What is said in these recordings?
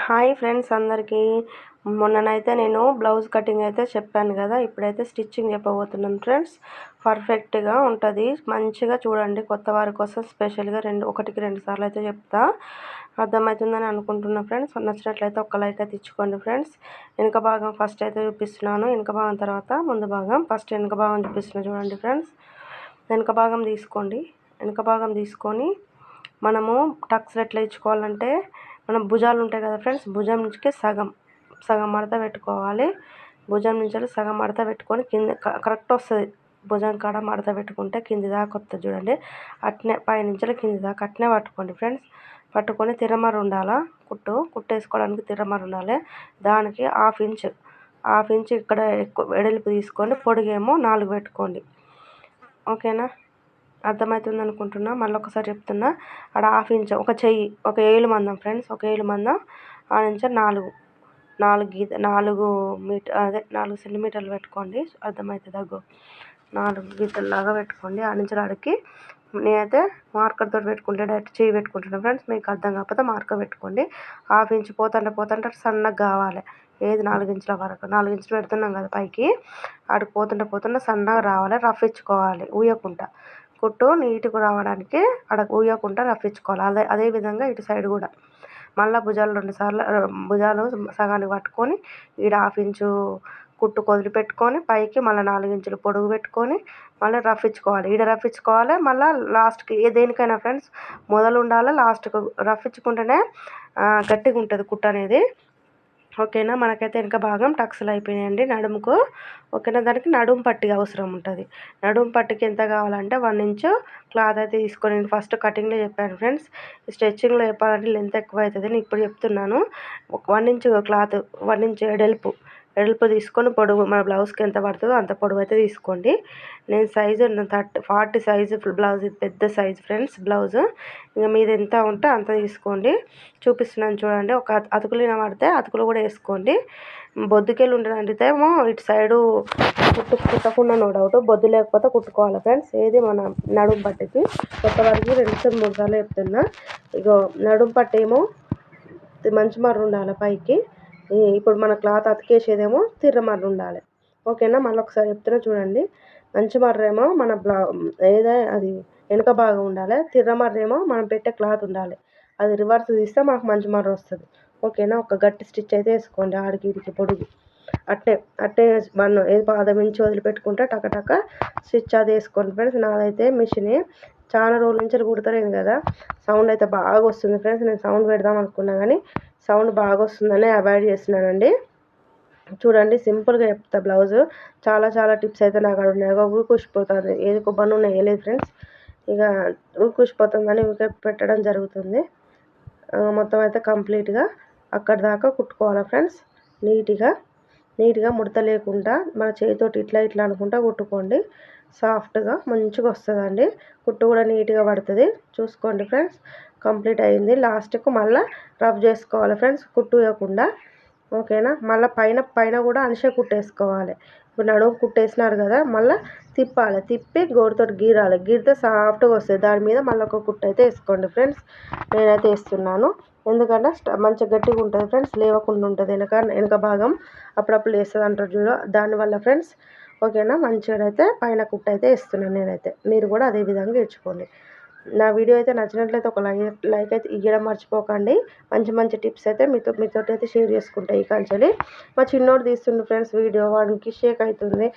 Hi friends అందరికీ. మొన్ననైతే నేను blouse cutting అయితే చెప్పాను కదా, ఇప్పుడైతే స్టిచ్చింగ్ చెప్పబోతున్నాను ఫ్రెండ్స్. పర్ఫెక్ట్గా ఉంటుంది, మంచిగా చూడండి. కొత్త వారి కోసం స్పెషల్గా ఒకటికి రెండు సార్లు అయితే చెప్తా. అర్థమవుతుందని అనుకుంటున్నా ఫ్రెండ్స్. నచ్చినట్లయితే ఒక్క లైక్ అయితే ఇచ్చుకోండి ఫ్రెండ్స్. వెనుక భాగం ఫస్ట్ అయితే చూపిస్తున్నాను, వెనుక భాగం తర్వాత ముందు భాగం. ఫస్ట్ వెనుక భాగం చూపిస్తున్నాను చూడండి ఫ్రెండ్స్. వెనుక భాగం తీసుకోండి. వెనుక భాగం తీసుకొని మనము టక్స్ ఎట్లా ఇచ్చుకోవాలంటే, మనం భుజాలు ఉంటాయి కదా ఫ్రెండ్స్, భుజం నుంచి సగం మడత పెట్టుకోవాలి. భుజం నుంచి సగం మడత పెట్టుకొని కింద కరెక్ట్ వస్తుంది. భుజం కాడ మడత పెట్టుకుంటే కింది దాకా వస్తుంది చూడండి. అట్నే పైనుంచి కింది దాకా అట్నే పట్టుకోండి ఫ్రెండ్స్. పట్టుకొని తిరమర ఉండాలా, కుట్టేసుకోవడానికి తిరమర ఉండాలి. దానికి హాఫ్ ఇంచ్ ఇక్కడ ఎక్కువ వెడల్పు తీసుకొని పొడిగేమో 4 పెట్టుకోండి. ఓకేనా, అర్థమవుతుంది అనుకుంటున్నా. మళ్ళీ ఒకసారి చెప్తున్నా. అక్కడ హాఫ్ ఇంచ్, ఒక ఏలు మందం ఫ్రెండ్స్, ఒక ఏలు మందం ఆ నుంచి 4 సెంటీమీటర్లు పెట్టుకోండి. అర్థమవుతుంది, 4 గీతల్లాగా పెట్టుకోండి. ఆ నుంచి ఆడికి నేనైతే మార్కర్ తోటి పెట్టుకుంటే డైరెక్ట్ చేయి పెట్టుకుంటున్నాను ఫ్రెండ్స్. మీకు అర్థం కాకపోతే మార్కర్ పెట్టుకోండి. హాఫ్ ఇంచ్ పోతుంటే సన్నగా కావాలి. ఏది 4 ఇంచుల వరకు, 4 ఇంచులు పెడుతున్నాం కదా పైకి, ఆడికి పోతుంటే సన్నగా రావాలి. రఫ్ ఇచ్చుకోవాలి ఊయకుండా. కుట్టు నీట్గా రావడానికి అక్కడ ఊయకుండా రఫించుకోవాలి. అదేవిధంగా ఇటు సైడ్ కూడా మళ్ళీ భుజాలు 2 సార్లు, భుజాలు సగానికి పట్టుకొని ఈడ హాఫ్ ఇంచు కుట్టు వదిలిపెట్టుకొని పైకి మళ్ళీ 4 ఇంచులు పొడుగు పెట్టుకొని మళ్ళీ రఫించుకోవాలి. ఈడ రఫించుకోవాలి. మళ్ళీ లాస్ట్కి దేనికైనా ఫ్రెండ్స్ మొదలు ఉండాలి, లాస్ట్కు రఫించుకుంటేనే గట్టిగా ఉంటుంది కుట్టు అనేది. ఓకేనా, మనకైతే వెనక భాగం టక్స్లు అయిపోయినాయండి నడుముకు. ఓకేనా, దానికి నడుము పట్టి అవసరం ఉంటుంది. నడుము పట్టికి ఎంత కావాలంటే 1 ఇంచు క్లాత్ అయితే తీసుకొని, నేను ఫస్ట్ కటింగ్లో చెప్పాను ఫ్రెండ్స్. స్టిచ్చింగ్లో చెప్పాలంటే లెంత్ ఎక్కువ అవుతుంది, నేను ఇప్పుడు చెప్తున్నాను. 1 ఇంచు క్లాత్, 1 ఇంచు వెడల్పు తీసుకొని పొడవు మన బ్లౌజ్కి ఎంత పడుతుందో అంత పొడవు అయితే తీసుకోండి. నేను సైజు 40 సైజు బ్లౌజ్, ఇది పెద్ద సైజు ఫ్రెండ్స్ బ్లౌజు. ఇంకా మీద ఎంత ఉంటే అంత తీసుకోండి. చూపిస్తున్నాను చూడండి. ఒక అతుకులు పడితే అతుకులు కూడా వేసుకోండి. బొద్దుకెళ్ళి ఉండదంటే ఏమో ఇటు సైడు కుట్టకుండా నో డౌట్, బొద్దు లేకపోతే కుట్టుకోవాలి ఫ్రెండ్స్. ఏది మన నడుము పట్టికి కొత్త వారికి 2 సార్లు 3 సార్లు చెప్తున్నా. ఇగో నడుము పట్టి ఏమో మంచి మర్ర ఉండాలి పైకి. ఇప్పుడు మన క్లాత్ అతికేసేదేమో తిర్రమర్ర ఉండాలి. ఓకేనా, మళ్ళీ ఒకసారి చెప్తున్నా చూడండి. మంచి మర్ర ఏమో మన అది వెనుక భాగం ఉండాలి. తిర్రమర్ర ఏమో మనం పెట్టే క్లాత్ ఉండాలి. అది రివర్స్ తీస్తే మాకు మంచి మర్ర వస్తుంది. ఓకేనా, ఒక గట్టి స్టిచ్ అయితే వేసుకోండి ఆడికి ఇడికి పొడుగు. అట్టే ఏది పాదం నుంచి వదిలిపెట్టుకుంటే టక స్టిచ్ అది వేసుకోండి ఫ్రెండ్స్. నాదైతే మిషన్ చాలా రోజుల నుంచి కుడతలేదు కదా, సౌండ్ అయితే బాగా వస్తుంది ఫ్రెండ్స్. నేను సౌండ్ పెడదాం అనుకున్నా కానీ సౌండ్ బాగా వస్తుందని అవాయిడ్ చేస్తున్నానండి. చూడండి, సింపుల్గా చెప్తా బ్లౌజు. చాలా టిప్స్ అయితే నాకు ఉన్నాయి. ఊరికూసిపోతుంది, ఏది కొబ్బరి ఉన్నాయి వేయలేదు ఫ్రెండ్స్. ఇక ఊరికూసిపోతుందని ఊరికే పెట్టడం జరుగుతుంది. మొత్తం అయితే కంప్లీట్గా అక్కడ దాకా కుట్టుకోవాలి ఫ్రెండ్స్. నీట్గా ముడత లేకుండా మన చేతితోటి ఇట్లా అనుకుంటా కుట్టుకోండి. సాఫ్ట్గా మంచిగా వస్తుందండి. కుట్టు కూడా నీట్గా పడుతుంది. చూసుకోండి ఫ్రెండ్స్. కంప్లీట్ అయింది. లాస్ట్కు మళ్ళీ రబ్ చేసుకోవాలి ఫ్రెండ్స్, కుట్టు వేయకుండా. ఓకేనా, మళ్ళీ పైన కూడా అనిసే కుట్టేసుకోవాలి. ఇప్పుడు నడుము కుట్టేసినారు కదా, మళ్ళీ తిప్పి గోరుతోటి గీరితే సాఫ్ట్గా వస్తుంది. దాని మీద మళ్ళీ ఒక కుట్టు అయితే వేసుకోండి ఫ్రెండ్స్. నేనైతే వేస్తున్నాను, ఎందుకంటే మంచిగా గట్టిగా ఉంటుంది ఫ్రెండ్స్, లేవకుండా ఉంటుంది. వెనక భాగం అప్పుడప్పుడు వేస్తుంది అంటారు చూడ, దానివల్ల ఫ్రెండ్స్. ఓకేనా, మంచిగా అయితే పైన కుట్టు అయితే వేస్తున్నాను నేనైతే. మీరు కూడా అదే విధంగా నేర్చుకోండి. నా వీడియో అయితే నచ్చినట్లయితే ఒక లైక్ అయితే ఇవ్వడం మర్చిపోకండి. మంచి టిప్స్ అయితే మీతో అయితే షేర్ చేసుకుంటా. ఈ కాంచెలి మా చిన్నోడు తీస్తుండు ఫ్రెండ్స్ వీడియో, వాడికి షేక్ అవుతుంది.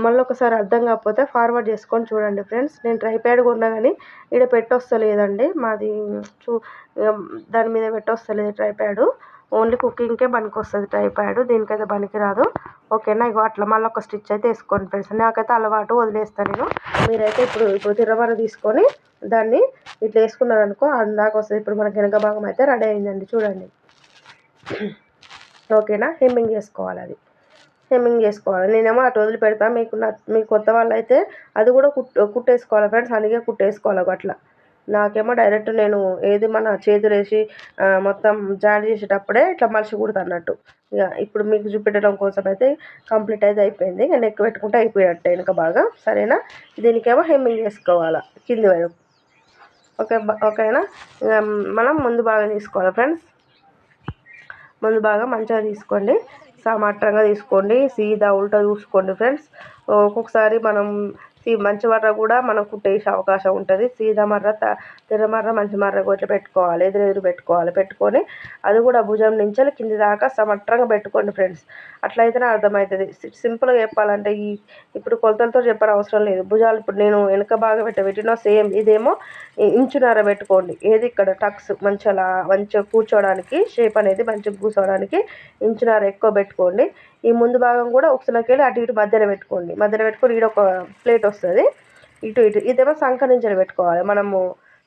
మళ్ళీ ఒకసారి అర్థం కాకపోతే ఫార్వర్డ్ చేసుకొని చూడండి ఫ్రెండ్స్. నేను ట్రైప్యాడ్ కొన్నా కానీ ఇక్కడ పెట్టొస్తలేదండి మాది. దాని మీద పెట్టొస్తలేదు ట్రైప్యాడ్. ఓన్లీ కుకింగ్కే పనికి వస్తుంది ట్రైప్యాడ్, దీనికైతే పనికి రాదు. ఓకేనా, ఇగో అట్లా మళ్ళీ ఒక స్టిచ్ అయితే వేసుకోండి ఫ్రెండ్స్. నాకైతే అలవాటు, వదిలేస్తాను నేను. మీరైతే ఇప్పుడు తిరమర తీసుకొని దాన్ని ఇట్లా వేసుకున్నారనుకో అందాక వస్తుంది. ఇప్పుడు మనకి వెనక భాగం అయితే రెడీ అయిందండి చూడండి. ఓకేనా, హెమ్మింగ్ చేసుకోవాలి. నేనేమో అటు వదిలి పెడతా. మీకు కొత్త వాళ్ళు అయితే అది కూడా కుట్టేసుకోవాలి ఫ్రెండ్స్. అనిగే కుట్టేసుకోవాలి అట్లా. నాకేమో డైరెక్ట్ నేను ఏది మన చేతులు వేసి మొత్తం జాయిన్ చేసేటప్పుడే ఇట్లా మలిసి కుడతా అన్నట్టు. ఇక ఇప్పుడు మీకు చూపెట్టడం కోసం అయితే కంప్లీట్ అయితే అయిపోయింది. నేను నెక్ పెట్టుకుంటే అయిపోయినట్టే వెనక బాగా. సరేనా, దీనికేమో హెమ్మింగ్ చేసుకోవాలి కింది వైపు. ఓకేనా, మనం ముందు బాగా తీసుకోవాలి ఫ్రెండ్స్. ముందు భాగం మంచిగా తీసుకోండి, సమట్రంగా తీసుకోండి, సీదా ఉల్టా చూసుకోండి ఫ్రెండ్స్. ఒక్కొక్కసారి మనం మంచి మర్ర కూడా మనం కుట్టేసే అవకాశం ఉంటుంది. సీదా మర్ర తెర మర్ర మంచి మర్ర ఇట్లా పెట్టుకోవాలి, ఎదురు పెట్టుకోవాలి. పెట్టుకొని అది కూడా భుజం నుంచి కింది దాకా సమట్రంగా పెట్టుకోండి ఫ్రెండ్స్. అట్లయితేనే అర్థమవుతుంది. సింపుల్గా చెప్పాలంటే ఇప్పుడు కొలతలతో చెప్పడం అవసరం లేదు. భుజాలు ఇప్పుడు నేను వెనక బాగా పెట్టినా సేమ్ ఇదేమో ఇంచున్నర పెట్టుకోండి. ఏది ఇక్కడ టక్స్ మంచిగా కూర్చోవడానికి, షేప్ అనేది మంచిగా కూర్చోవడానికి ఇంచున్నర ఎక్కువ పెట్టుకోండి. ఈ ముందు భాగం కూడా ఉక్సులకెళ్ళి అటు ఇటు మధ్యలో పెట్టుకోండి. మధ్యలో పెట్టుకొని ఈడ ఒక ప్లేట్ వస్తుంది, ఇటు ఇదేమో సంఖ నుంచి పెట్టుకోవాలి. మనము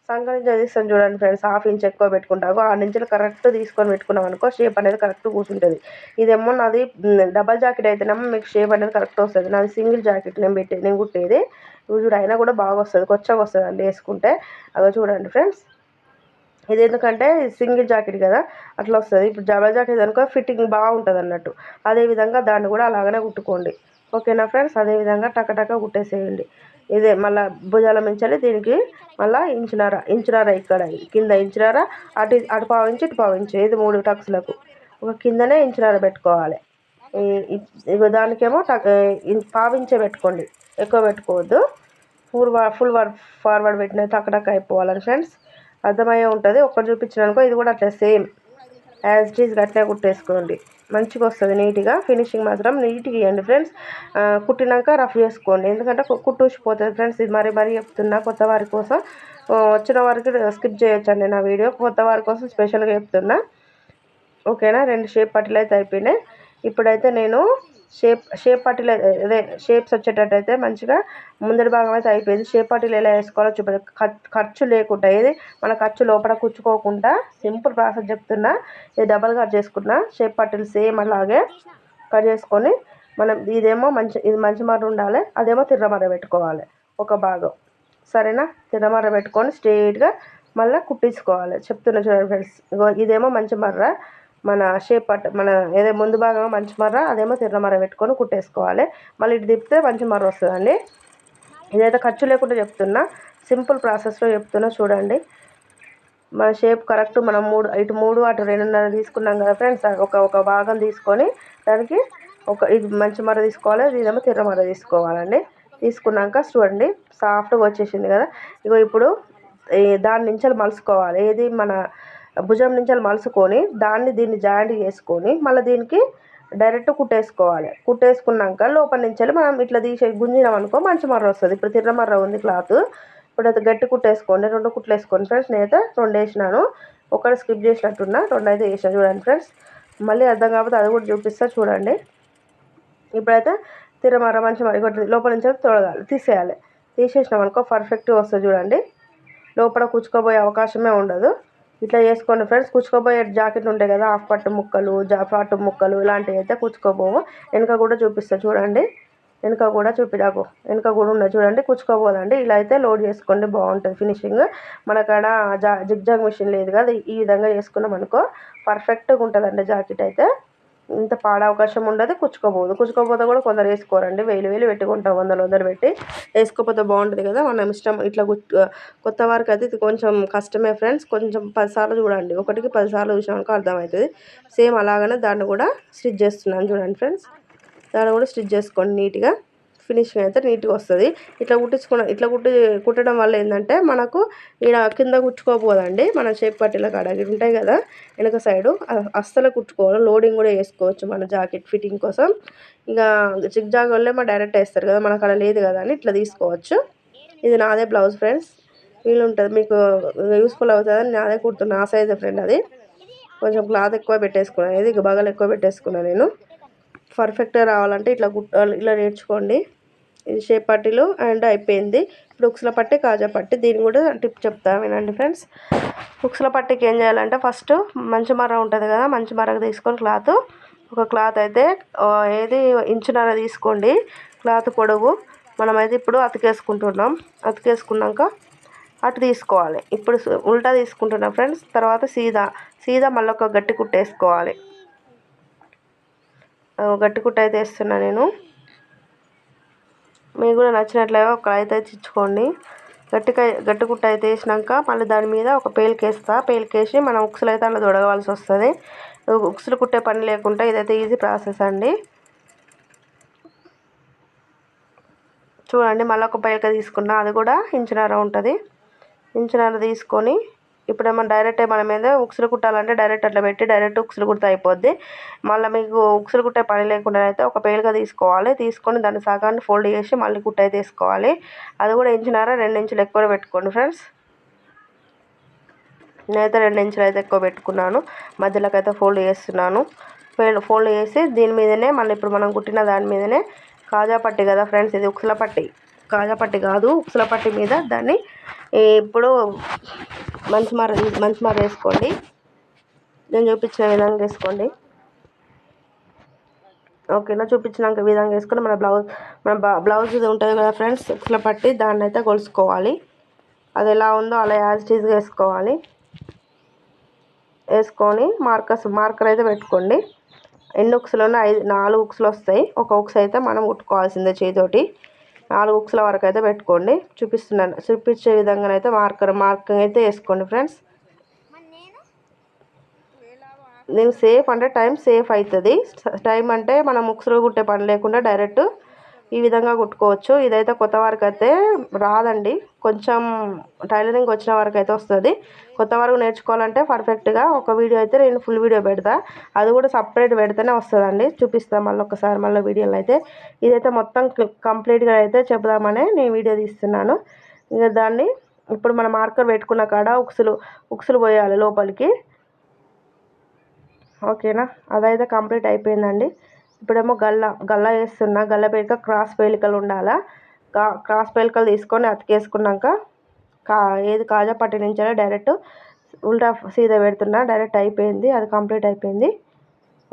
సంఖ నుంచి తీస్తాం చూడండి ఫ్రెండ్స్, 1/2 ఇంచ్ ఎక్కువ పెట్టుకుంటాము. ఆ నుంచి కరెక్ట్ తీసుకొని పెట్టుకున్నాం అనుకో షేప్ అనేది కరెక్ట్ కూర్చుంటుంది. ఇదేమో నాది డబల్ జాకెట్ అయితేనేమో మీకు షేప్ అనేది కరెక్ట్ వస్తుంది. నాది సింగిల్ జాకెట్ నేను కుట్టేది. చూడు అయినా కూడా బాగా వస్తుంది, కొచ్చగా వస్తుంది అండి వేసుకుంటే. అదో చూడండి ఫ్రెండ్స్, ఇది ఎందుకంటే సింగిల్ జాకెట్ కదా అట్లా వస్తుంది. ఇప్పుడు డబల్ జాకెట్ అనుకో ఫిట్టింగ్ బాగుంటుంది అన్నట్టు. అదేవిధంగా దాన్ని కూడా అలాగనే కుట్టుకోండి. ఓకేనా ఫ్రెండ్స్, అదేవిధంగా టకటక కుట్టేసేయండి. ఇదే మళ్ళీ భుజాల మించాలి దీనికి మళ్ళీ ఇంచున్నర ఇక్కడ కింద ఇంచున్నర, అటు పావు ఇంచు ఇటు పావు ఇంచు, ఇది 3 టక్స్లకు ఒక కిందనే ఇంచున్నర పెట్టుకోవాలి. దానికేమో పావు ఇంచే పెట్టుకోండి, ఎక్కువ పెట్టుకోవద్దు. ఫుల్ ఫార్వర్డ్ పెట్టిన టకటక అయిపోవాలని ఫ్రెండ్స్, అర్థమయ్యే ఉంటుంది. ఒక్కటి చూపించినానుకో ఇది కూడా అట్లా సేమ్ యాజ్ ఇట్ ఈజ్ గట్టిగా కుట్టేసుకోండి. మంచిగా వస్తుంది నీట్గా. ఫినిషింగ్ మాత్రం నీట్గా ఇవ్వండి ఫ్రెండ్స్. కుట్టినాక రఫ్ చేసుకోండి, ఎందుకంటే కుట్టు ఊసిపోతుంది ఫ్రెండ్స్. ఇది మరీ చెప్తున్నా కొత్త వారి కోసం. వచ్చిన వారికి స్కిప్ చేయొచ్చండి నా వీడియో, కొత్త వారి కోసం స్పెషల్గా చెప్తున్నా. ఓకేనా, 2 షేప్ పట్టీలు అయితే అయిపోయినాయి. ఇప్పుడైతే నేను షేప్ పట్టీలు అదే షేప్స్ వచ్చేటట్టు అయితే మంచిగా ముందడి భాగం అయితే అయిపోయింది. షేప్ పట్టీలు ఎలా వేసుకోవాలో చూపండి, ఖర్చు లేకుండా, ఏది మన ఖర్చు లోపల కుచ్చుకోకుండా సింపుల్ ప్రాసెస్ చెప్తున్నా. ఇది డబల్ కట్ చేసుకున్నా షేప్ పట్టీలు సేమ్ అలాగే కట్ చేసుకొని మనం ఇది మంచి మర్ర ఉండాలి, అదేమో తిర్రమర్ర పెట్టుకోవాలి ఒక భాగం. సరేనా, తిర్రమర్ర పెట్టుకొని స్ట్రైట్గా మళ్ళీ కుట్టించుకోవాలి. చెప్తున్నా చూడండి ఫ్రెండ్స్, ఇదేమో మంచి మర్ర, మన షేప్ మన ఏదో ముందు భాగం మంచి మర్ర, అదేమో తిర్రమర్ర పెట్టుకొని కుట్టేసుకోవాలి. మళ్ళీ ఇటు తిప్పితే మంచి మర్ర వస్తుందండి. ఇదైతే ఖర్చు లేకుండా చెప్తున్నా, సింపుల్ ప్రాసెస్లో చెప్తున్నా చూడండి. మన షేప్ కరెక్ట్ మనం ఇటు 3 అటు 2.5 తీసుకున్నాం కదా ఫ్రెండ్స్. ఒక భాగం తీసుకొని దానికి ఇది మంచి మర్ర తీసుకోవాలి, ఇదేమో తిర్రమర్ర తీసుకోవాలండి. తీసుకున్నాక చూడండి సాఫ్ట్గా వచ్చేసింది కదా. ఇప్పుడు దాని నుంచి మలుసుకోవాలి, ఏది మన భుజం నుంచి మలుసుకొని దీన్ని జాయింట్ చేసుకొని మళ్ళీ దీనికి డైరెక్ట్ కుట్టేసుకోవాలి. కుట్టేసుకున్నాక లోపల నుంచి మనం ఇట్లా గుంజినాం అనుకో మంచి మర్ర వస్తుంది. ఇప్పుడు తిర్రమర్ర ఉంది క్లాత్, ఇప్పుడు అయితే గట్టి కుట్టేసుకోండి. 2 కుట్లు వేసుకోండి ఫ్రెండ్స్. నేనైతే 2 వేసినాను, ఒకటి స్కిప్ చేసినట్టున్నా, 2 అయితే వేసాను చూడండి ఫ్రెండ్స్. మళ్ళీ అర్థం కాకపోతే అది కూడా చూపిస్తా చూడండి. ఇప్పుడైతే తిర్రమర్ర మంచి మర్ర లోపల నుంచి తీసేయాలి. తీసేసినాం అనుకో పర్ఫెక్ట్గా వస్తుంది చూడండి. లోపల కుచ్చుకోబోయే అవకాశమే ఉండదు. ఇట్లా చేసుకోండి ఫ్రెండ్స్. కుచ్చుకోబోయే జాకెట్ ఉంటాయి కదా, హాఫ్ పట్టు ముక్కలు, పాటు ముక్కలు ఇలాంటివి అయితే కుచ్చుకోబోవు. వెనక కూడా చూపిస్తా చూడండి, వెనక కూడా వెనక కూడా ఉన్నది చూడండి, కుచ్చుకోబోదండి. ఇలా అయితే లోడ్ చేసుకోండి, బాగుంటుంది ఫినిషింగ్. మనకాడ జిగ్జాగ్ మిషన్ లేదు కదా, ఈ విధంగా చేసుకున్నాం అనుకో పర్ఫెక్ట్గా ఉంటుందండి జాకెట్ అయితే. ఇంత పాడే అవకాశం ఉండదు, కుచ్చుకోపోతే కూడా కొందరు వేసుకోరండి, వేలు పెట్టుకుంటాం, 100 పెట్టి. వేసుకోకపోతే బాగుంటుంది కదా, మనం ఇష్టం. ఇట్లా కొత్త వారికి అయితే ఇది కొంచెం కష్టమే ఫ్రెండ్స్. కొంచెం 10 సార్లు చూడండి, ఒకటికి 10 సార్లు చూసినాక అర్థమవుతుంది. సేమ్ అలాగనే దాన్ని కూడా స్టిచ్ చేస్తున్నాను చూడండి ఫ్రెండ్స్. దాన్ని కూడా స్టిచ్ చేసుకోండి నీట్గా. ఫినిషింగ్ అయితే నీట్గా వస్తుంది. ఇట్లా కుట్టడం వల్ల ఏంటంటే మనకు ఇక్కడ కింద కుట్టుకోపోదండి. మన షేప్ పట్టీల కాడ ఉంటాయి కదా వెనక సైడు, అస్సలు కుట్టుకోవాలి. లోడింగ్ కూడా వేసుకోవచ్చు మన జాకెట్ ఫిట్టింగ్ కోసం. ఇక జిగ్జాగ్ వల్లే డైరెక్ట్ వేస్తారు కదా, మనకు అలా లేదు కదా అని ఇట్లా తీసుకోవచ్చు. ఇది నాదే బ్లౌజ్ ఫ్రెండ్స్, వీలుంటుంది మీకు యూస్ఫుల్ అవుతుందని నాదే కుడుతున్నా. ఆ సైజే ఫ్రెండ్ అది, కొంచెం క్లాత్ ఎక్కువ పెట్టేసుకున్నాను, ఇది బగలు ఎక్కువ పెట్టేసుకున్నాను నేను. పర్ఫెక్ట్గా రావాలంటే ఇలా నేర్చుకోండి. ఇది షేప్ పట్టీలు అండ్ అయిపోయింది. ఇప్పుడు ఉక్సుల పట్టి, కాజా పట్టి, దీన్ని కూడా టిప్ చెప్తా వినండి ఫ్రెండ్స్. ఉక్సుల పట్టికి ఏం చేయాలంటే ఫస్ట్ మంచి మర్ర ఉంటుంది కదా, మంచి మర్రకు తీసుకొని ఒక క్లాత్ అయితే ఏది ఇంచున్నర తీసుకోండి క్లాత్ పొడవు. మనమైతే ఇప్పుడు అతికేసుకుంటున్నాం. అతికేసుకున్నాక అటు తీసుకోవాలి. ఇప్పుడు ఉల్టా తీసుకుంటున్నాం ఫ్రెండ్స్. తర్వాత సీదా మళ్ళీ ఒక గట్టి కుట్టేసుకోవాలి. గట్టి కుట్టు అయితే వేస్తున్నా నేను. మీకు కూడా నచ్చినట్లయితే ఒక అయితే ఇచ్చుకోండి. గట్టి కుట్టు అయితే వేసినాక మళ్ళీ దాని మీద ఒక పేలికేసి మనం ఉక్సులు అయితే అలా దొడగవలసి వస్తుంది. ఉక్సులు కుట్టే పని లేకుండా ఇదైతే ఈజీ ప్రాసెస్ అండి. చూడండి మళ్ళీ ఒక పైక తీసుకున్నా, అది కూడా ఇంచున్నర ఉంటుంది. ఇంచున్నర తీసుకొని ఇప్పుడేమో డైరెక్ట్ మన మీద ఉక్సులు కుట్టాలంటే డైరెక్ట్ అట్లా పెట్టి డైరెక్ట్ ఉక్సులు కుడితే అయిపోద్ది. మళ్ళీ మీకు ఉక్సులు కుట్టే పని లేకుండా అయితే ఒక పేలుగా తీసుకోవాలి. తీసుకొని దాన్ని సగాన్ని ఫోల్డ్ చేసి మళ్ళీ కుట్టు అయితే వేసుకోవాలి. అది కూడా ఇంచున్నర 2 ఇంచులు ఎక్కువ పెట్టుకోండి ఫ్రెండ్స్. నేనైతే 2 ఇంచులు అయితే ఎక్కువ పెట్టుకున్నాను. మధ్యలోకి అయితే ఫోల్డ్ చేస్తున్నాను. ఫోల్డ్ చేసి దీని మీదనే మళ్ళీ ఇప్పుడు మనం కుట్టిన దాని మీదనే కాజా పట్టి కదా ఫ్రెండ్స్, ఇది ఉక్సుల పట్టి, కాజా పట్టి కాదు ఉక్సుల పట్టి మీద దాన్ని ఇప్పుడు మంచిమార వేసుకోండి. నేను చూపించిన విధంగా వేసుకోండి. ఓకేనా, చూపించినాక విధంగా వేసుకొని మన బ్లౌజ్ ఉంటుంది కదా ఫ్రెండ్స్ ఉక్సుల పట్టి, దాన్ని అయితే కొలుసుకోవాలి. అది ఎలా ఉందో అలా యాజ్ ఇట్ ఈజ్గా వేసుకోవాలి. వేసుకొని మార్కర్ అయితే పెట్టుకోండి. ఎన్ని ఉక్సులు ఉన్నా 4 ఉక్సులు వస్తాయి. ఒక ఉక్స్ అయితే మనం కుట్టుకోవాల్సిందే చేతితోటి. 4 ఉక్సుల వరకు అయితే పెట్టుకోండి. చూపించే విధంగా అయితే మార్కింగ్ అయితే వేసుకోండి ఫ్రెండ్స్. దీనికి సేఫ్ అంటే టైం సేఫ్ అవుతుంది. టైం అంటే మనం ఉక్సులు కుట్టే పని లేకుండా డైరెక్ట్ ఈ విధంగా కుట్టుకోవచ్చు. ఇదైతే కొత్త వారికి అయితే రాదండి, కొంచెం టైలరింగ్ వచ్చిన వరకు అయితే వస్తుంది. కొత్త వరకు నేర్చుకోవాలంటే పర్ఫెక్ట్గా ఒక వీడియో అయితే నేను ఫుల్ వీడియో పెడతా, అది కూడా సపరేట్ పెడితేనే వస్తుందండి. చూపిస్తాను మళ్ళీ ఒకసారి మళ్ళీ వీడియోలో అయితే. ఇదైతే మొత్తం కంప్లీట్గా అయితే చెప్దామని నేను వీడియో తీస్తున్నాను. ఇంకా దాన్ని ఇప్పుడు మన మార్కర్ పెట్టుకున్న కాడ ఉక్సులు పోయాలి లోపలికి. ఓకేనా, అదైతే కంప్లీట్ అయిపోయిందండి. ఇప్పుడేమో గల్ల వేస్తున్నా. గల్ల పేలిక క్రాస్ పేలికలు ఉండాలా. క్రాస్ పేలికలు తీసుకొని అతికేసుకున్నాక ఏది కాజా పట్టి నుంచి డైరెక్ట్ ఉల్టా సీదా పెడుతున్నా. డైరెక్ట్ అయిపోయింది, అది కంప్లీట్ అయిపోయింది.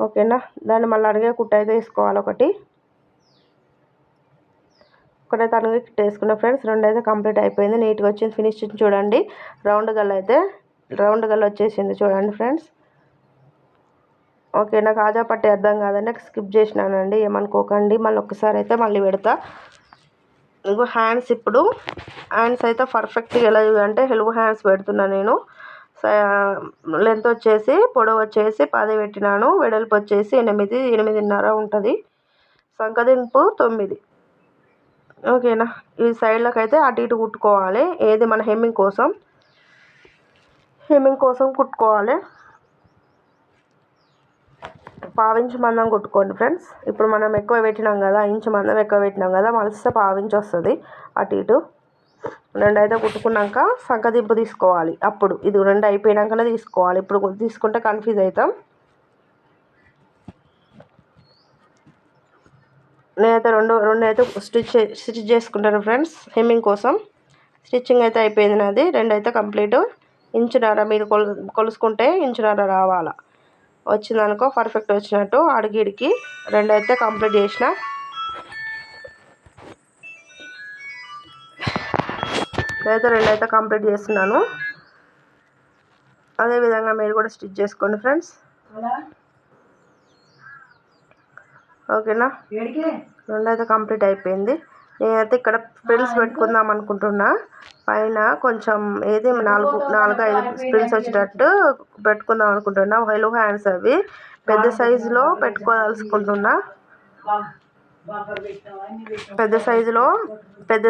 ఓకేనా, దాన్ని మళ్ళీ అడిగే కుట్టు అయితే వేసుకోవాలి. ఒకటైతే అడిగే కుట్టు వేసుకున్నా ఫ్రెండ్స్. 2 అయితే కంప్లీట్ అయిపోయింది. నీట్గా వచ్చింది ఫినిషింగ్ చూడండి. రౌండ్ గల్ల వచ్చేసింది చూడండి ఫ్రెండ్స్. ఓకే, నాకు కాజా పట్టి అర్థం కాదండి, స్కిప్ చేసినానండి, ఏమనుకోకండి. మళ్ళీ ఒకసారి అయితే మళ్ళీ పెడతా. ఇంకో ఇప్పుడు హ్యాండ్స్ అయితే పర్ఫెక్ట్గా ఎలా అంటే హెల్ప్ హ్యాండ్స్ పెడుతున్నా నేను. లెంత్ వచ్చేసి పొడవు వచ్చేసి 10 పెట్టినాను. వెడల్పు వచ్చేసి 8.5 ఉంటుంది. సంకదింపు 9. ఓకేనా, ఈ సైడ్లకు అయితే అటు ఇటు కుట్టుకోవాలి. ఏది మన హెమ్మింగ్ కోసం కుట్టుకోవాలి. 1/2 ఇంచు మందం కుట్టుకోండి ఫ్రెండ్స్. ఇప్పుడు మనం ఎక్కువ పెట్టినాం కదా, ఇంచు మందం ఎక్కువ పెట్టినాం కదా, మలిస్తే 1/2 ఇంచు వస్తుంది అటు ఇటు. 2 అయితే కుట్టుకున్నాక సంకదింపు తీసుకోవాలి. అప్పుడు ఇది 2 అయిపోయినాకనే తీసుకోవాలి. ఇప్పుడు తీసుకుంటే కన్ఫ్యూజ్ అవుతాం. నేనైతే రెండు అయితే స్టిచ్ చేసుకుంటాను ఫ్రెండ్స్. హెమ్మింగ్ కోసం స్టిచ్చింగ్ అయితే అయిపోయింది నాది. 2 అయితే కంప్లీట్. ఇంచున్నర మీరు కొలుసుకుంటే ఇంచున్నర రావాలా. వచ్చిందనుకో పర్ఫెక్ట్ వచ్చినట్టు. అడిగిడికి 2 అయితే కంప్లీట్ చేసిన. నేనైతే 2 అయితే కంప్లీట్ చేస్తున్నాను. అదేవిధంగా మీరు కూడా స్టిచ్ చేసుకోండి ఫ్రెండ్స్. ఓకేనా, 2 అయితే కంప్లీట్ అయిపోయింది. నేనైతే ఇక్కడ ఫ్రిల్స్ పెట్టుకుందాం అనుకుంటున్నా. పైన కొంచెం ఏది 4-5 ఫ్రిల్స్ వచ్చేటట్టు పెట్టుకుందాం అనుకుంటున్నా. హెలో హ్యాండ్స్ అవి పెద్ద సైజులో పెట్టుకోదలుచుకుంటున్నా. పెద్ద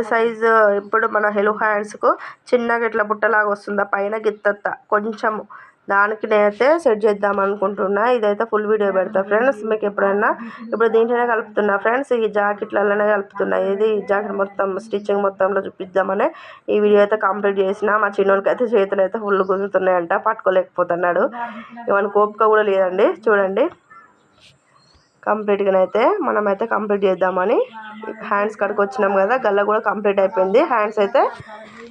సైజు ఇప్పుడు మన హెలో హ్యాండ్స్కు చిన్నగా ఇట్లా బుట్టలాగా వస్తుందా పైన గిత్తత్త కొంచెము, దానికి నేనైతే సెట్ చేద్దాం అనుకుంటున్నా. ఇదైతే ఫుల్ వీడియో పెడతా ఫ్రెండ్స్ మీకు ఎప్పుడైనా. ఇప్పుడు దీంట్లోనే కలుపుతున్నా ఫ్రెండ్స్, ఈ జాకెట్లలోనే కలుపుతున్నా. ఇది జాకెట్ మొత్తం స్టిచ్చింగ్ మొత్తంలో చూపిద్దామని ఈ వీడియో అయితే కంప్లీట్ చేసిన. మా చిన్నోడికి అయితే చేతులు అయితే ఫుల్ గుంజుతున్నాయంట, పట్టుకోలేకపోతున్నాడు. ఏమైనా ఓపిక కూడా లేదండి. చూడండి కంప్లీట్గానైతే మనమైతే కంప్లీట్ చేద్దామని హ్యాండ్స్ కాడికి వచ్చినాం కదా. గల్ల కూడా కంప్లీట్ అయిపోయింది.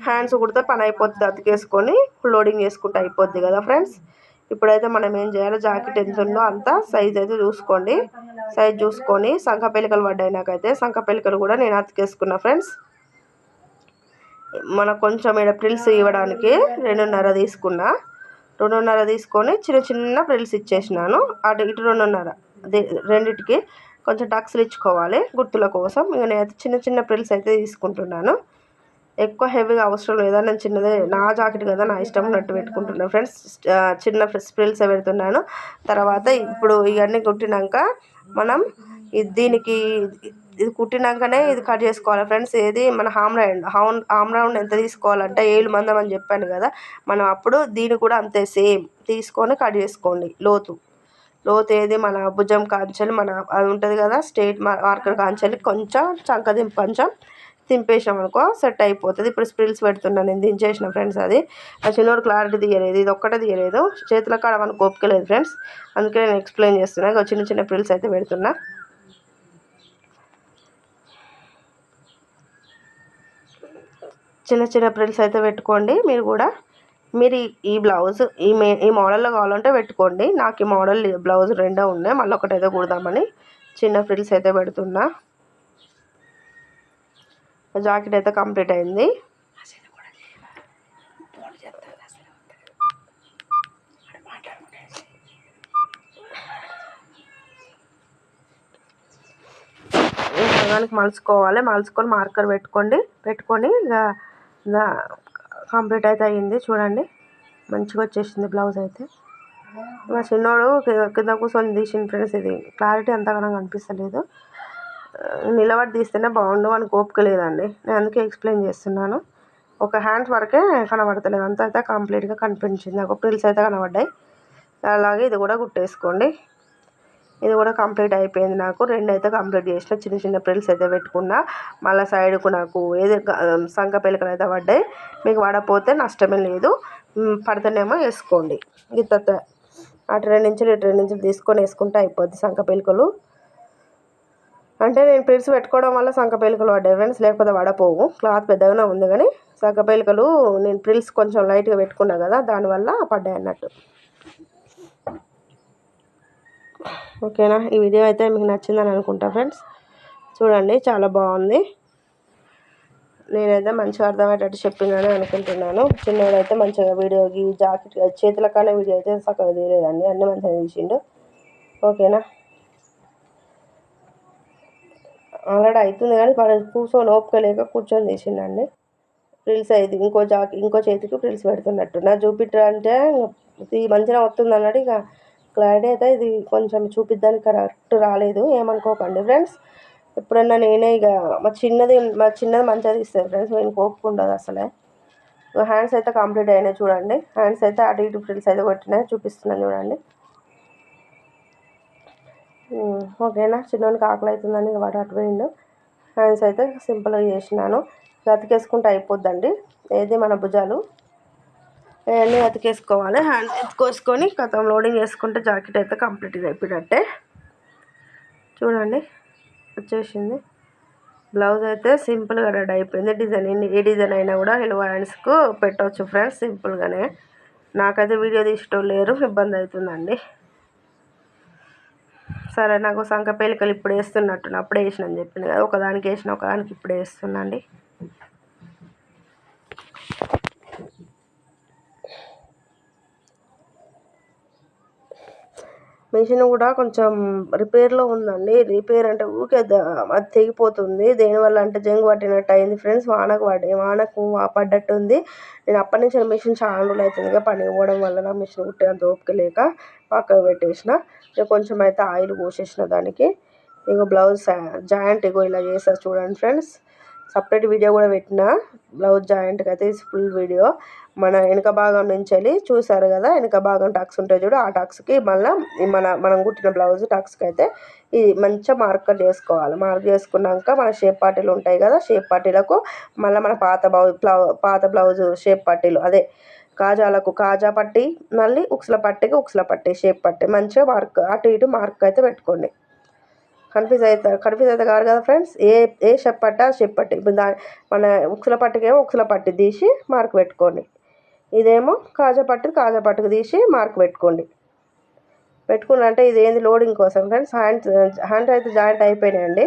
హ్యాండ్స్ కుడితే పని అయిపోతుంది. అతికేసుకొని లోడింగ్ చేసుకుంటే అయిపోద్ది కదా ఫ్రెండ్స్. ఇప్పుడైతే మనం ఏం చేయాలి, జాకెట్ ఎంత ఉందో అంత సైజ్ అయితే చూసుకోండి. సైజ్ చూసుకొని సంఖ పెలికలు పడ్డాయి నాకైతే. సంఖ పెలికలు కూడా నేను అతికేసుకున్నా ఫ్రెండ్స్. మనకు కొంచెం ఇక్కడ ప్రిల్స్ ఇవ్వడానికి 2.5 తీసుకున్నా. 2.5 తీసుకొని చిన్న ప్రిల్స్ ఇచ్చేసినాను. అటు ఇటు 2.5 రెండిటికి కొంచెం టక్స్లు ఇచ్చుకోవాలి గుర్తుల కోసం. ఇక నేనైతే చిన్న ప్రిల్స్ అయితే తీసుకుంటున్నాను. ఎక్కువ హెవీగా అవసరం లేదా, నేను చిన్నదే నా జాకెట్ కదా నా ఇష్టం ఉన్నట్టు పెట్టుకుంటున్నాను ఫ్రెండ్స్. చిన్న స్ప్రిల్స్ పెడుతున్నాను. తర్వాత ఇప్పుడు ఇవన్నీ కుట్టినాక మనం దీనికి ఇది కుట్టినాకనే ఇది కట్ చేసుకోవాలి ఫ్రెండ్స్. ఏది మన హామ్ రౌండ్ ఎంత తీసుకోవాలంటే 7 మందం అని చెప్పాను కదా, మనం అప్పుడు దీన్ని కూడా అంతే సేమ్ తీసుకొని కట్ చేసుకోండి. లోతు ఏది మన భుజం కాంచెలు మన అది ఉంటుంది కదా స్ట్రేట్ మార్కర్ కాంచెలు కొంచెం కొంచెం తింపేసినాం అనుకో సెట్ అయిపోతుంది. ఇప్పుడు స్ప్రిల్స్ పెడుతున్నాను, నేను దించేసిన ఫ్రెండ్స్. అది ఆ చిన్నోడు క్లారిటీ తీయలేదు, ఇది ఒక్కటే తీయలేదు, చేతుల కాడ మనకు ఓపికలేదు ఫ్రెండ్స్. అందుకే నేను ఎక్స్ప్లెయిన్ చేస్తున్నా. చిన్న చిన్న ప్రిల్స్ అయితే పెడుతున్నా. చిన్న చిన్న ప్రిల్స్ అయితే పెట్టుకోండి మీరు కూడా. మీరు ఈ బ్లౌజ్ ఈ మోడల్లో కావాలంటే పెట్టుకోండి. నాకు ఈ మోడల్ బ్లౌజ్ రెండో ఉన్నాయి, మళ్ళీ ఒకటైతే కుడదామని చిన్న ఫ్రిల్స్ అయితే పెడుతున్నా. జాకెట్ అయితే కంప్లీట్ అయింది. సగానికి మలుచుకొని మార్కర్ పెట్టుకొని ఇక కంప్లీట్ అయితే అయ్యింది. చూడండి మంచిగా వచ్చేసింది బ్లౌజ్ అయితే. మా చిన్నోడు కింద కూర్చొని తీసిన ఫ్రెండ్స్. ఇది క్లారిటీ అంతగానో కనిపిస్తలేదు, నిలబడి తీస్తేనే బాగుండు, అని ఓపిక లేదండి. నేను అందుకే ఎక్స్ప్లెయిన్ చేస్తున్నాను. ఒక హ్యాండ్స్ వరకే కనబడతలేదు, అంత అయితే కంప్లీట్గా కనిపించింది. ఒక ప్రిల్స్ అయితే కనబడ్డాయి. అలాగే ఇది కూడా కుట్టేసుకోండి. ఇది కూడా కంప్లీట్ అయిపోయింది. నాకు 2 అయితే కంప్లీట్ చేసిన. చిన్న చిన్న ప్రిల్స్ అయితే పెట్టుకున్నా. మళ్ళీ సైడ్కు నాకు ఏది సంక పిలకలు అయితే పడ్డాయి. మీకు పడపోతే నష్టమే లేదు, పడితేనేమో వేసుకోండి. గిత్త అటు 2 ఇంచులు ఇటు 2 ఇంచులు తీసుకొని వేసుకుంటే అయిపోద్ది సంక పిలకలు. అంటే నేను ప్రిల్స్ పెట్టుకోవడం వల్ల సంక పిలకలు పడ్డాయి ఫ్రెండ్స్, లేకపోతే పడపోవు. క్లాత్ పెద్దగానే ఉంది కానీ సంక పిలకలు నేను ప్రిల్స్ కొంచెం లైట్గా పెట్టుకున్నా కదా, దానివల్ల పడ్డాయి అన్నట్టు. ఓకేనా, ఈ వీడియో అయితే మీకు నచ్చిందని అనుకుంటా ఫ్రెండ్స్. చూడండి చాలా బాగుంది. నేనైతే మంచిగా అర్థమయ్యేటట్టు చెప్పిందని అనుకుంటున్నాను. చిన్నోడైతే మంచిగా వీడియో జాకెట్ చేతుల కానీ వీడియో అయితే చక్కగా తీయలేదండి, అన్నీ మంచిగా తీసిండు. ఓకేనా, ఆల్రెడీ అవుతుంది కానీ కూర్చొని ఓపిక లేక కూర్చొని తీసిండండి. ఫ్రిల్స్ అయితే ఇంకో చేతికి ఫ్రిల్స్ పెడుతున్నట్టు నా చూపించాలంటే మంచిగా వస్తుంది అన్నట్టు. ఇక క్లారిటీ అయితే ఇది కొంచెం చూపిద్దానికి కరెక్ట్ రాలేదు, ఏమనుకోకండి ఫ్రెండ్స్. ఎప్పుడన్నా నేనే ఇక మా చిన్నది మంచిగా తీస్తుంది ఫ్రెండ్స్, నేను కోపుకుండదు అసలే. హ్యాండ్స్ అయితే కంప్లీట్ అయినాయి చూడండి. హ్యాండ్స్ అయితే అటు ఇటు ఫ్రిల్స్ అయితే కొట్టినాయి, చూపిస్తున్నాను చూడండి. ఓకేనా, చిన్నోనికి ఆకలి అవుతుందని వాడు అటు పోయిండు. హ్యాండ్స్ అయితే సింపుల్గా చేసినాను. అతికేసుకుంటే అయిపోద్దండి. ఏది మన భుజాలు అవన్నీ అతికేసుకోవాలి. హ్యాండ్ ఎత్తుకోసుకొని లోడింగ్ చేసుకుంటే జాకెట్ అయితే కంప్లీట్గా అయిపోయినట్టే. చూడండి వచ్చేసింది. బ్లౌజ్ అయితే సింపుల్గా రెడీ అయిపోయింది. డిజైన్ ఏ డిజైన్ అయినా కూడా ఎలువ హ్యాండ్స్కు పెట్టవచ్చు ఫ్రెండ్స్ సింపుల్గానే. నాకైతే వీడియో తీసేటో లేరు, ఇబ్బంది అవుతుందండి. సరే, నాకు సంక పేలికలు ఇప్పుడు వేస్తున్నట్టు అప్పుడే వేసిన అని చెప్పింది కదా, ఒకదానికి వేసిన ఒకదానికి ఇప్పుడు వేస్తున్నాండి. మిషన్ కూడా కొంచెం రిపేర్లో ఉందండి. రిపేర్ అంటే ఊరికే అది తెగిపోతుంది. దేనివల్ల అంటే జంగు పట్టినట్టు అయింది ఫ్రెండ్స్. వానకు పడ్డట్టు ఉంది. నేను అప్పటి నుంచి మిషన్ చాలా రోజులు అవుతుందిగా పని పోవడం వల్ల నా మిషన్ కుట్టేంత ఓపిక లేక పక్కకు పెట్టేసిన. ఇక కొంచెం అయితే ఆయిల్ పోసేసిన దానికి. ఇక బ్లౌజ్ జాయింట్ ఇలా చేస్తారు చూడండి ఫ్రెండ్స్. సపరేట్ వీడియో కూడా పెట్టిన బ్లౌజ్ జాయింట్కి అయితే ఫుల్ వీడియో. మన వెనక భాగం నుంచి వెళ్ళి చూసారు కదా, వెనక భాగం టక్స్ ఉంటాయి చూడు, ఆ టక్స్కి మళ్ళీ మనం కుట్టిన బ్లౌజ్ టక్స్కి అయితే ఇది మంచిగా మార్కర్ చేసుకోవాలి. మార్క్ చేసుకున్నాక మన షేప్ పట్టీలు ఉంటాయి కదా, షేప్ పట్టీలకు మళ్ళీ మన పాత బ్లౌజ్ షేప్ పట్టీలు అదే కాజాలకు కాజా పట్టి, మళ్ళీ ఉక్సుల పట్టీ షేప్ పట్టీ మంచిగా మార్క్ అటు ఇటు మార్క్ అయితే పెట్టుకోండి. కన్ఫ్యూజ్ అవుతారు కాదు కదా ఫ్రెండ్స్. ఏ షేప్ పట్ట షేప్ పట్టి. ఇప్పుడు మన ఉక్సుల పట్టికేమో ఉక్సుల పట్టి తీసి మార్క్ పెట్టుకోండి. ఇదేమో కాజా పట్టుకు తీసి మార్క్ పెట్టుకున్నంటే ఇది ఏంది లోడింగ్ కోసం ఫ్రెండ్స్. హ్యాండ్స్ అయితే జాయింట్ అయిపోయినాయండి.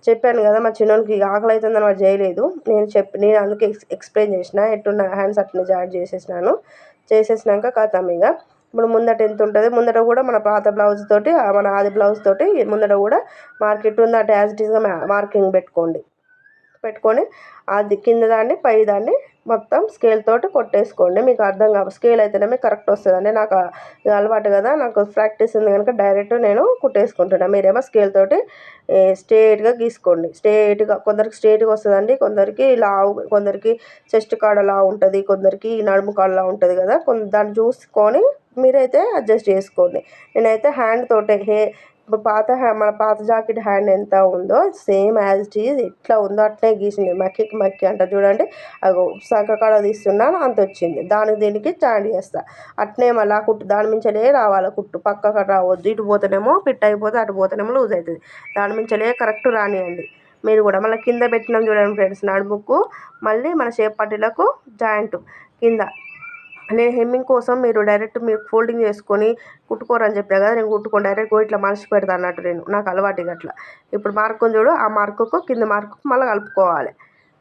చెప్పాను కదా మా చిన్నోనికి ఆకలి అవుతుందని వాడు చేయలేదు. నేను అందుకే ఎక్స్ప్లెయిన్ చేసిన, ఎట్టున్న హ్యాండ్స్ అట్లా జాయింట్ చేసేసినాక కథం. ఇక ఇప్పుడు ముందట ఎంత ఉంటుంది, ముందట కూడా మన పాత బ్లౌజ్ తోటి మన ఆది బ్లౌజ్ తోటి ముందట కూడా మార్కెట్ ఉంది, అటు యాజ్ ఇట్ ఈస్గా మార్కింగ్ పెట్టుకోండి. పెట్టుకొని అది కింద దాన్ని పై దాన్ని మొత్తం స్కేల్ తోటి కొట్టేసుకోండి. మీకు అర్థం కాదు, స్కేల్ అయితేనే కరెక్ట్ వస్తుందండి. నాకు అలవాటు కదా, నాకు ప్రాక్టీస్ ఉంది కనుక డైరెక్ట్ నేను కుట్టేసుకుంటున్నాను. మీరేమో స్కేల్ తోటి స్ట్రేట్గా గీసుకోండి. స్ట్రేట్గా, కొందరికి స్ట్రేట్గా వస్తుందండి, కొందరికి లావు, కొందరికి చెస్ట్ కాడ లావు ఉంటుంది, కొందరికి నడుము కాడ లావు ఉంటుంది కదా. దాన్ని చూసుకొని మీరైతే అడ్జస్ట్ చేసుకోండి. నేనైతే హ్యాండ్ తోటే ఇప్పుడు మన పాత జాకెట్ హ్యాండ్ ఎంత ఉందో సేమ్ యాజ్ ఇట్ ఈజ్ ఎట్లా ఉందో అట్లే గీసింది. మక్కి అంట చూడండి, అగో సంకకాడ తీస్తున్నాను అంత వచ్చింది. దీనికి స్టాండ్ చేస్తా, అట్నే మళ్ళీ ఆ కుట్టు దాని మించలే రావాలి. కుట్టు పక్కకు రావద్దు, ఇటు పోతేనేమో ఫిట్ అయిపోతే అటు పోతేనేమో లూజ్ అవుతుంది. దాని మించలే కరెక్ట్ రానియండి. మీరు కూడా మళ్ళీ కింద పెట్టినాం చూడండి ఫ్రెండ్స్, నడుముకు మళ్ళీ మన షేప్ పట్టీలకు జాయింట్ కింద. నేను హెమ్మింగ్ కోసం మీరు డైరెక్ట్ ఫోల్డింగ్ చేసుకొని కుట్టుకోరని చెప్పా కదా, నేను కుట్టుకొని డైరెక్ట్ ఇట్లా మనిషి పెడతా అన్నట్టు, నాకు అలవాటు అట్లా. ఇప్పుడు మార్కుని చూడు, ఆ మార్కుకు కింద మార్కుకు మళ్ళీ కలుపుకోవాలి.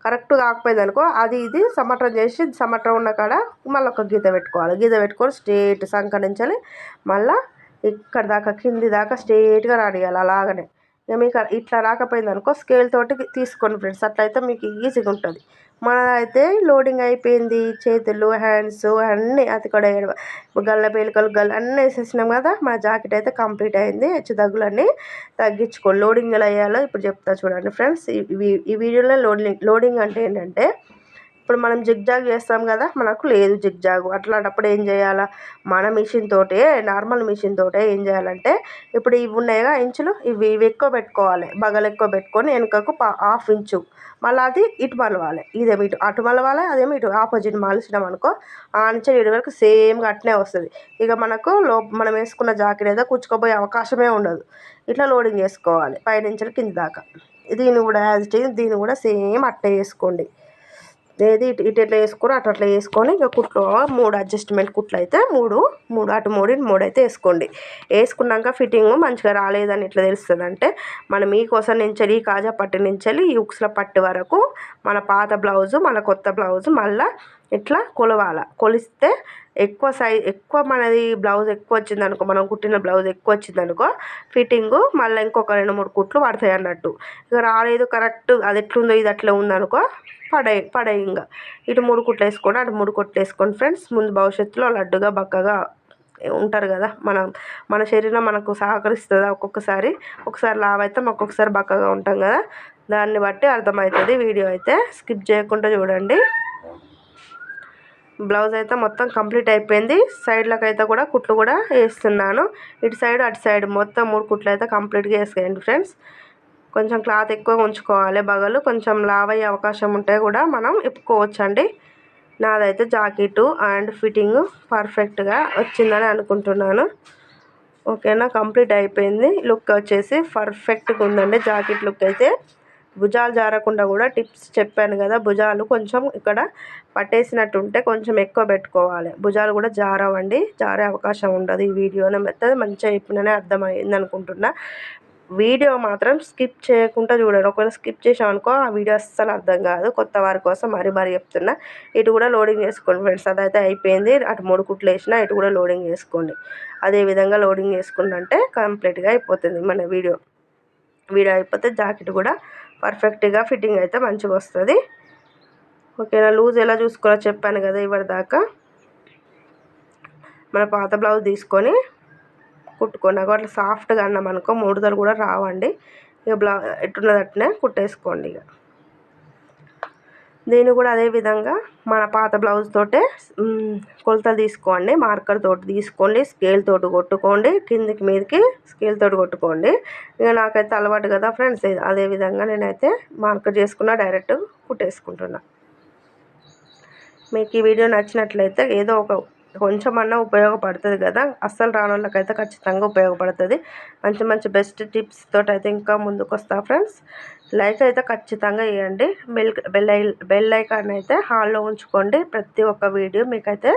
కరెక్ట్ కాకపోయింది అనుకో, అది ఇది సమట్రం చేసి సమట్రం ఉన్న కాడ మళ్ళీ ఒక గీత పెట్టుకోవాలి. గీత పెట్టుకొని స్ట్రేట్ సంక నుంచి మళ్ళీ ఇక్కడ దాకా కింది దాకా స్ట్రేట్గా రానియాలి. అలాగనే ఇక మీకు ఇట్లా రాకపోయింది అనుకో, స్కేల్ తోటి తీసుకోండి ఫ్రెండ్స్, అట్లయితే మీకు ఈజీగా ఉంటుంది. మనదైతే లోడింగ్ అయిపోయింది, చేతులు హ్యాండ్స్ అన్నీ అతికడ గల్ల పేలికలు అన్నీ వేసేసినాం కదా. మన జాకెట్ అయితే కంప్లీట్ అయింది. హెచ్చు తగ్గులన్నీ తగ్గించుకోండి. లోడింగ్ ఎలా వేయాలో ఇప్పుడు చెప్తా చూడండి ఫ్రెండ్స్. ఈ వీడియోలో లోడింగ్ అంటే ఏంటంటే, ఇప్పుడు మనం జిగ్జాగ్ చేస్తాం కదా, మనకు లేదు జిగ్జాగ్. అట్లాంటప్పుడు ఏం చేయాలా, మన మిషన్ తోటే, నార్మల్ మిషన్ తోటే ఏం చేయాలంటే, ఇప్పుడు ఇవి ఉన్నాయిగా ఇంచులు, ఇవి ఎక్కువ పెట్టుకోవాలి. బగలు ఎక్కువ పెట్టుకొని వెనుకకు 1/2 ఇంచు మళ్ళీ అది ఇటు మలవాలి. ఇదేమి ఇటు అటు మలవాలి, అదేమి ఇటు ఆపోజిట్ మలిచినాం అనుకో, ఆ నుంచి ఇటు వరకు సేమ్గా అట్నే వస్తుంది. ఇక మనకు మనం వేసుకున్న జాకెట్ అయితే కుచ్చుకోపోయే అవకాశమే ఉండదు. ఇట్లా లోడింగ్ చేసుకోవాలి పైనుంచి కింద దాకా. దీన్ని కూడా దీన్ని కూడా సేమ్ అట్టే వేసుకోండి. ఏది ఇటు ఎట్లా వేసుకోరో అట్లా వేసుకొని ఇక కుట్లు 3 అడ్జస్ట్మెంట్ కుట్లు అయితే మూడు అటు 3 అయితే వేసుకోండి. వేసుకున్నాక ఫిట్టింగ్ మంచిగా రాలేదని ఇట్లా తెలుస్తుంది అంటే, మనం ఈ కోసం నుంచి ఈ కాజా పట్టు నుంచి ఈ ఉక్స్ల పట్టు వరకు మన పాత బ్లౌజు మన కొత్త బ్లౌజు మళ్ళీ ఇట్లా కొలవాలి. కొలిస్తే ఎక్కువ మనది బ్లౌజ్ ఎక్కువ వచ్చింది అనుకో, మనం కుట్టిన బ్లౌజ్ ఎక్కువ వచ్చింది అనుకో, ఫిట్టింగు మళ్ళీ ఇంకొక 2-3 కుట్లు పడతాయి అన్నట్టు. ఇక రాలేదు కరెక్ట్, అది ఎట్లుందో ఇది అట్లా ఉందనుకో, పడే ఇంకా ఇటు 3 కుట్లు వేసుకోండి, అటు 3 కుట్లు వేసుకోండి ఫ్రెండ్స్. ముందు భవిష్యత్తులో లడ్డుగా బక్కగా ఉంటారు కదా. మన శరీరం మనకు సహకరిస్తుందా, ఒకసారి లావు అవుతాం, ఒక్కొక్కసారి బక్కగా ఉంటాం కదా. దాన్ని బట్టి అర్థమవుతుంది. వీడియో అయితే స్కిప్ చేయకుండా చూడండి. బ్లౌజ్ అయితే మొత్తం కంప్లీట్ అయిపోయింది. సైడ్లకు అయితే కూడా కుట్లు కూడా వేస్తున్నాను. ఇటు సైడ్ అటు సైడ్ మొత్తం 3 కుట్లు అయితే కంప్లీట్గా వేసేయండి ఫ్రెండ్స్. కొంచెం క్లాత్ ఎక్కువ ఉంచుకోవాలి. బగలు కొంచెం లావ్ అయ్యే అవకాశం ఉంటే కూడా మనం ఇప్పుకోవచ్చండి. నాదైతే జాకెట్ అండ్ ఫిట్టింగ్ పర్ఫెక్ట్గా వచ్చిందని అనుకుంటున్నాను. ఓకేనా, కంప్లీట్ అయిపోయింది. లుక్ వచ్చేసి పర్ఫెక్ట్గా ఉందండి. జాకెట్ లుక్ అయితే భుజాలు జారకుండా కూడా టిప్స్ చెప్పాను కదా, భుజాలు కొంచెం ఇక్కడ పట్టేసినట్టు ఉంటే కొంచెం ఎక్కువ పెట్టుకోవాలి. భుజాలు కూడా జారవండి, జారే అవకాశం ఉండదు. ఈ వీడియోని మెత్తది మంచిగా చెప్పిననే అర్థమైంది అనుకుంటున్నా. వీడియో మాత్రం స్కిప్ చేయకుండా చూడండి. ఒకవేళ స్కిప్ చేసామనుకో ఆ వీడియో అస్సలు అర్థం కాదు. కొత్త వారి కోసం మరీ చెప్తున్నా. ఇటు కూడా లోడింగ్ చేసుకోండి ఫ్రెండ్స్. అదైతే అయిపోయింది. అటు 3 కుట్లు వేసినా ఇటు కూడా లోడింగ్ చేసుకోండి. అదేవిధంగా లోడింగ్ చేసుకుంటే కంప్లీట్గా అయిపోతుంది మన వీడియో అయిపోతే జాకెట్ కూడా పర్ఫెక్ట్గా ఫిట్టింగ్ అయితే మంచిగా వస్తుంది. ఓకేనా, లూజ్ ఎలా చూసుకోవాలో చెప్పాను కదా ఇప్పటిదాకా. మన పాత బ్లౌజ్ తీసుకొని కుట్టుకోండి. అట్లా సాఫ్ట్గా అన్నాం అనుకో ముడతలు కూడా రావండి. ఇక ఎట్టున్నది అట్నే కుట్టేసుకోండి. ఇక దీన్ని కూడా అదేవిధంగా మన పాత బ్లౌజ్ తోటే కొలతలు తీసుకోండి. మార్కర్ తోటి తీసుకోండి, స్కేల్ తోటి కొట్టుకోండి, కిందికి మీదకి స్కేల్ తోటి కొట్టుకోండి. ఇక నాకైతే అలవాటు కదా ఫ్రెండ్స్, అదేవిధంగా నేనైతే మార్కర్ చేసుకున్నా, డైరెక్ట్ కుట్టేసుకుంటున్నా. మీకు ఈ వీడియో నచ్చినట్లయితే ఏదో ఒక కొంచెమన్నా ఉపయోగపడుతుంది కదా. అస్సలు రాని వాళ్ళకైతే ఖచ్చితంగా ఉపయోగపడుతుంది. మంచి బెస్ట్ టిప్స్ తోటి అయితే ఇంకా ముందుకు వస్తా ఫ్రెండ్స్. లైక్ అయితే ఖచ్చితంగా వేయండి. బెల్ ఐకాన్ అయితే హాల్లో ఉంచుకోండి. ప్రతి ఒక్క వీడియో మీకైతే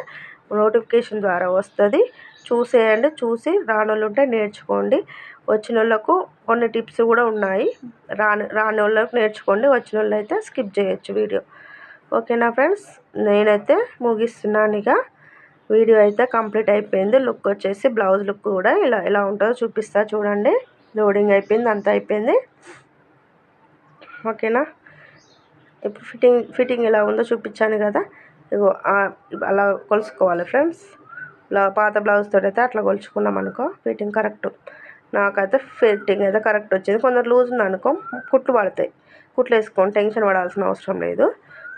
నోటిఫికేషన్ ద్వారా వస్తుంది. చూసేయండి. చూసి రాని వాళ్ళు ఉంటే నేర్చుకోండి. వచ్చిన వాళ్ళకు కొన్ని టిప్స్ కూడా ఉన్నాయి. రాని వాళ్ళకు నేర్చుకోండి. వచ్చిన వాళ్ళు అయితే స్కిప్ చేయొచ్చు వీడియో. ఓకేనా ఫ్రెండ్స్, నేనైతే ముగిస్తున్నాను. ఇక వీడియో అయితే కంప్లీట్ అయిపోయింది. లుక్ వచ్చేసి బ్లౌజ్ లుక్ కూడా ఎలా ఉంటుందో చూపిస్తా చూడండి. లోడింగ్ అయిపోయింది, అంతా అయిపోయింది. ఓకేనా, ఇప్పుడు ఫిట్టింగ్ ఎలా ఉందో చూపించాను కదా, ఇగో అలా కొలుసుకోవాలి ఫ్రెండ్స్. పాత బ్లౌజ్ తోటి అయితే అట్లా కొలుచుకున్నాం అనుకో ఫిట్టింగ్ కరెక్ట్. నాకైతే ఫిట్టింగ్ అయితే కరెక్ట్ వచ్చింది. కొందరు లూజ్ ఉంది అనుకో కుట్లు పడతాయి. కుట్లు వేసుకోండి, టెన్షన్ పడాల్సిన అవసరం లేదు.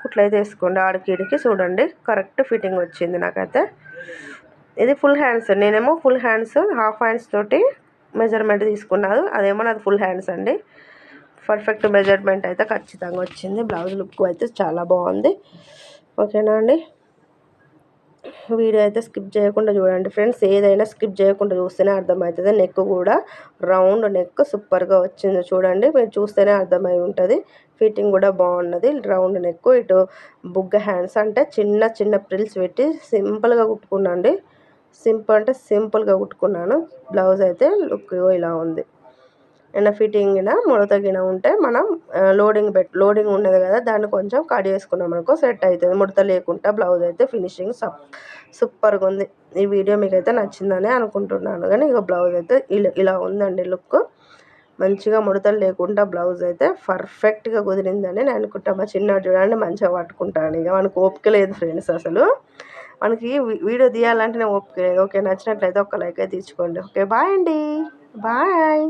కుట్లు అయితే వేసుకోండి. ఆడికి ఈడికి చూడండి కరెక్ట్ ఫిట్టింగ్ వచ్చింది నాకైతే. ఇది ఫుల్ హ్యాండ్స్, నేనేమో ఫుల్ హ్యాండ్స్ హాఫ్ హ్యాండ్స్ తోటి మెజర్మెంట్ తీసుకున్నాను. అదేమో నాది ఫుల్ హ్యాండ్స్ అండి. పర్ఫెక్ట్ మెజర్మెంట్ అయితే ఖచ్చితంగా వచ్చింది. బ్లౌజ్ లుక్ అయితే చాలా బాగుంది. ఓకేనా అండి. వీడియో అయితే స్కిప్ చేయకుండా చూడండి ఫ్రెండ్స్. ఏదైనా స్కిప్ చేయకుండా చూస్తేనే అర్థమవుతుంది. నెక్ కూడా రౌండ్ నెక్ సూపర్గా వచ్చింది చూడండి. మీరు చూస్తేనే అర్థమై ఉంటుంది. ఫిట్టింగ్ కూడా బాగున్నది. రౌండ్ నెక్, ఇటు బుగ్గ హ్యాండ్స్ అంటే చిన్న చిన్న ప్రిల్స్ పెట్టి సింపుల్గా కుట్టుకున్నాండి. సింపుల్ అంటే సింపుల్గా కుట్టుకున్నాను. బ్లౌజ్ అయితే లుక్ ఇలా ఉంది. ఏమైనా ఫిట్టింగ్ ముడతగిన ఉంటే మనం లోడింగ్ ఉన్నది కదా, దాన్ని కొంచెం కట్ చేసుకున్నాం అనుకో సెట్ అవుతుంది. ముడత లేకుండా బ్లౌజ్ అయితే ఫినిషింగ్ సూపర్గా ఉంది. ఈ వీడియో మీకైతే నచ్చిందని అనుకుంటున్నాను. కానీ ఇక బ్లౌజ్ అయితే ఇలా ఉందండి లుక్. మంచిగా ముడతలు లేకుండా బ్లౌజ్ అయితే పర్ఫెక్ట్గా కుదిరిందని నేను అనుకుంటాను. మా చిన్న చూడండి మంచిగా పట్టుకుంటాను. ఇక మనకు ఓపిక లేదు ఫ్రెండ్స్, అసలు మనకి వీడియో తీయాలంటేనే ఓపిక లేదు. ఓకే, నచ్చినట్లయితే ఒక లైక్ అయితే తీసుకోండి. ఓకే, బాయ్ అండి, బాయ్.